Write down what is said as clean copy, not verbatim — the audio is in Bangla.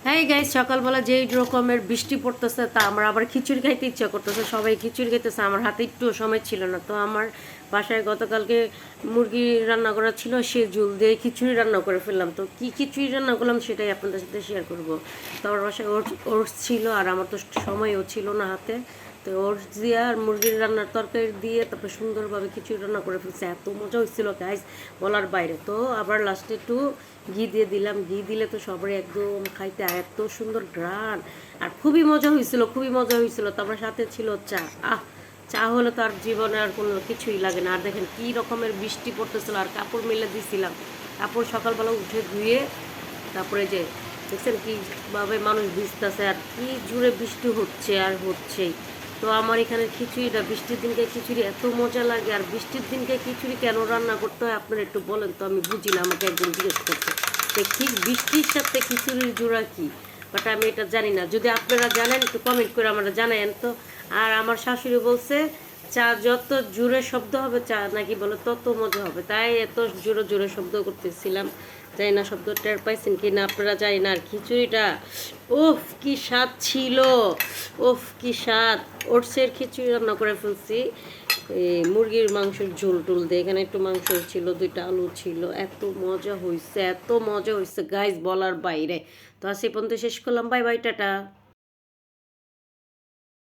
হ্যাঁ গাইস, সকালবেলা যেই রকমের বৃষ্টি পড়তেছে তা আমার আবার খিচুড়ি খাইতে ইচ্ছা করতেছে। সবাই খিচুড়ি খাইতেছে, আমার হাতে একটু সময় ছিল না। তো আমার বাসায় গতকালকে মুরগি রান্না করা ছিল, সে ঝুল দিয়ে খিচুড়ি রান্না করে ফেললাম। তো কি খিচুড়ি রান্না করলাম সেটাই আপনাদের সাথে শেয়ার করব। তো আমার বাসায় ওটস ছিল, আর আমার তো সময়ও ছিল না হাতে। তো ওটস দিয়ে আর মুরগির রান্নার তরকারি দিয়ে তারপরে সুন্দরভাবে খিচুড়ি রান্না করে ফেলছে। এত মজা হয়েছিল গাইস, বলার বাইরে। তো আবার লাস্টে একটু ঘি দিয়ে দিলাম। ঘি দিলে তো সবাই একদম খাইতে এত সুন্দর ঘ্রাণ, আর খুবই মজা হয়েছিল, খুবই মজা হয়েছিল। তারপর সাথে ছিল চা। চা হলে তো আর জীবনে আর কোনো কিছুই লাগে না। আর দেখেন কী রকমের বৃষ্টি পড়তেছিল, আর কাপড় মেলে দিছিলাম। কাপড় সকালবেলা উঠে ধুয়ে তারপরে যে দেখছেন কীভাবে মানুষ ভিজতেছে, আর কি জুড়ে বৃষ্টি হচ্ছে আর হচ্ছেই। তো আমার এখানে খিচুড়িটা, বৃষ্টির দিনকে খিচুড়ি এত মজা লাগে। আর বৃষ্টির দিনকে খিচুড়ি কেন রান্না করতে হয় আপনারা একটু বলেন তো, আমি বুঝি না। আমাকে একজন জিজ্ঞেস করছে যে ঠিক বৃষ্টির সাথে খিচুড়ির জোড়া কি, বাট আমি এটা জানি না। যদি আপনারা জানেন একটু কমেন্ট করে আমরা জানায়েন তো। আর আমার শাশুড়ি বলছে চা যত জোরে শব্দ হবে, চা নাকি বলে তত মজা হবে, তাই এত জোরে জোরে শব্দ করতেছিলাম। জানি না শব্দ টের পাইছেন কি না আপনারা, জানি না। আর খিচুড়িটা ওফ কি স্বাদ ছিল, ওফ কি স্বাদ। ওটসের খিচুড়ি রান্না করে ফেলছি এই মুরগির মাংসের ঝোল টোল দিয়ে। এখানে একটু মাংস ছিল, 2টা আলু ছিল। এত মজা হয়েছে, এত মজা হয়েছে গাইজ, বলার বাইরে। তো আজ এই পর্যন্ত শেষ করলাম। Bye bye, tata.